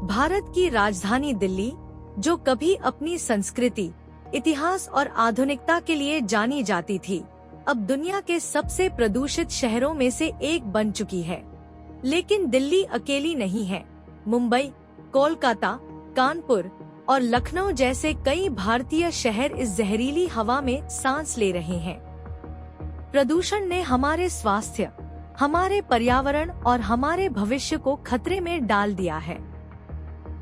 भारत की राजधानी दिल्ली, जो कभी अपनी संस्कृति, इतिहास और आधुनिकता के लिए जानी जाती थी, अब दुनिया के सबसे प्रदूषित शहरों में से एक बन चुकी है। लेकिन दिल्ली अकेली नहीं है। मुंबई, कोलकाता, कानपुर और लखनऊ जैसे कई भारतीय शहर इस जहरीली हवा में सांस ले रहे हैं। प्रदूषण ने हमारे स्वास्थ्य, हमारे पर्यावरण और हमारे भविष्य को खतरे में डाल दिया है।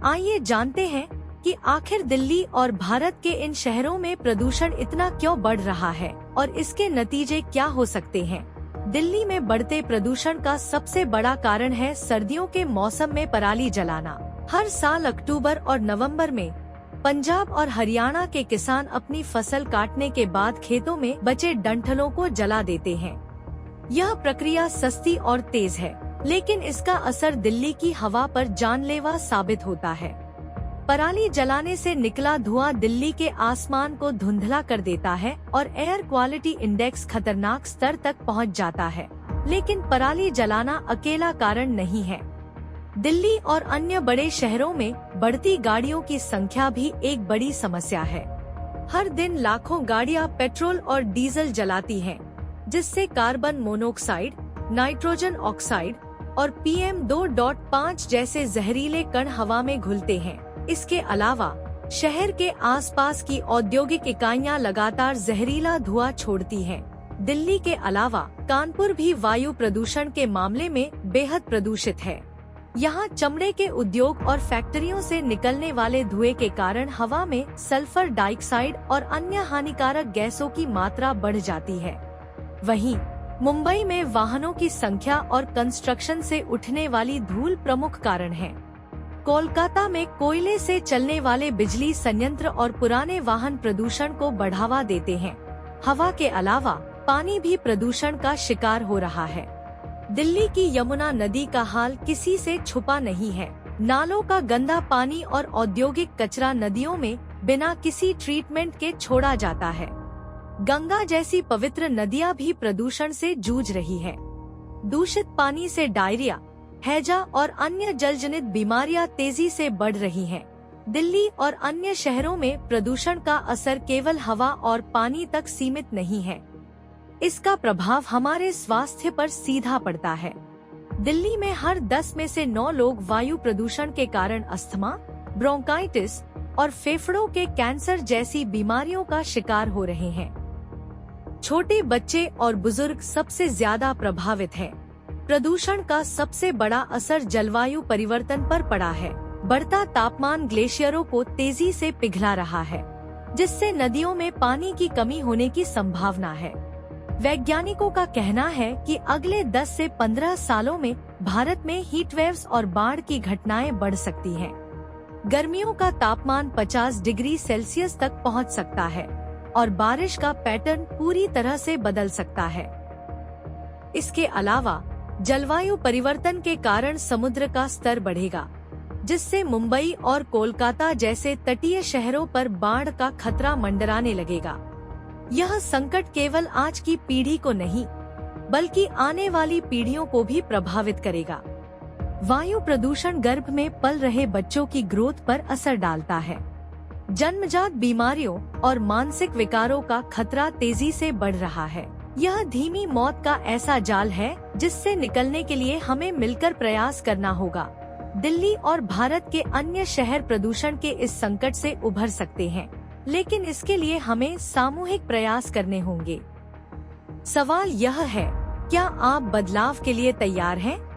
आइए जानते हैं कि आखिर दिल्ली और भारत के इन शहरों में प्रदूषण इतना क्यों बढ़ रहा है और इसके नतीजे क्या हो सकते हैं। दिल्ली में बढ़ते प्रदूषण का सबसे बड़ा कारण है सर्दियों के मौसम में पराली जलाना। हर साल अक्टूबर और नवंबर में पंजाब और हरियाणा के किसान अपनी फसल काटने के बाद खेतों में बचे डंठलों को जला देते हैं। यह प्रक्रिया सस्ती और तेज है, लेकिन इसका असर दिल्ली की हवा पर जानलेवा साबित होता है। पराली जलाने से निकला धुआं दिल्ली के आसमान को धुंधला कर देता है और एयर क्वालिटी इंडेक्स खतरनाक स्तर तक पहुंच जाता है। लेकिन पराली जलाना अकेला कारण नहीं है। दिल्ली और अन्य बड़े शहरों में बढ़ती गाड़ियों की संख्या भी एक बड़ी समस्या है। हर दिन लाखों गाड़ियां पेट्रोल और डीजल जलाती हैं, जिससे कार्बन मोनोऑक्साइड, नाइट्रोजन ऑक्साइड और PM2.5 जैसे जहरीले कण हवा में घुलते हैं। इसके अलावा शहर के आसपास की औद्योगिक इकाइयां लगातार जहरीला धुआं छोड़ती हैं। दिल्ली के अलावा कानपुर भी वायु प्रदूषण के मामले में बेहद प्रदूषित है। यहाँ चमड़े के उद्योग और फैक्ट्रियों से निकलने वाले धुएं के कारण हवा में सल्फर डाइऑक्साइड और अन्य हानिकारक गैसों की मात्रा बढ़ जाती है। वहीं मुंबई में वाहनों की संख्या और कंस्ट्रक्शन से उठने वाली धूल प्रमुख कारण है। कोलकाता में कोयले से चलने वाले बिजली संयंत्र और पुराने वाहन प्रदूषण को बढ़ावा देते हैं। हवा के अलावा पानी भी प्रदूषण का शिकार हो रहा है। दिल्ली की यमुना नदी का हाल किसी से छुपा नहीं है। नालों का गंदा पानी और औद्योगिक कचरा नदियों में बिना किसी ट्रीटमेंट के छोड़ा जाता है। गंगा जैसी पवित्र नदियां भी प्रदूषण से जूझ रही है। दूषित पानी से डायरिया, हैजा और अन्य जलजनित बीमारियां तेजी से बढ़ रही हैं। दिल्ली और अन्य शहरों में प्रदूषण का असर केवल हवा और पानी तक सीमित नहीं है। इसका प्रभाव हमारे स्वास्थ्य पर सीधा पड़ता है। दिल्ली में हर 10 में से 9 लोग वायु प्रदूषण के कारण अस्थमा, ब्रोंकाइटिस और फेफड़ों के कैंसर जैसी बीमारियों का शिकार हो रहे हैं। छोटे बच्चे और बुजुर्ग सबसे ज्यादा प्रभावित हैं। प्रदूषण का सबसे बड़ा असर जलवायु परिवर्तन पर पड़ा है। बढ़ता तापमान ग्लेशियरों को तेजी से पिघला रहा है, जिससे नदियों में पानी की कमी होने की संभावना है। वैज्ञानिकों का कहना है कि अगले 10 से 15 सालों में भारत में हीट वेव्स और बाढ़ की घटनाएं बढ़ सकती हैं। गर्मियों का तापमान 50 डिग्री सेल्सियस तक पहुंच सकता है और बारिश का पैटर्न पूरी तरह से बदल सकता है। इसके अलावा जलवायु परिवर्तन के कारण समुद्र का स्तर बढ़ेगा, जिससे मुंबई और कोलकाता जैसे तटीय शहरों पर बाढ़ का खतरा मंडराने लगेगा। यह संकट केवल आज की पीढ़ी को नहीं, बल्कि आने वाली पीढ़ियों को भी प्रभावित करेगा। वायु प्रदूषण गर्भ में पल रहे बच्चों की ग्रोथ पर असर डालता है। जन्मजात बीमारियों और मानसिक विकारों का खतरा तेजी से बढ़ रहा है। यह धीमी मौत का ऐसा जाल है जिससे निकलने के लिए हमें मिलकर प्रयास करना होगा। दिल्ली और भारत के अन्य शहर प्रदूषण के इस संकट से उभर सकते हैं, लेकिन इसके लिए हमें सामूहिक प्रयास करने होंगे। सवाल यह है, क्या आप बदलाव के लिए तैयार हैं?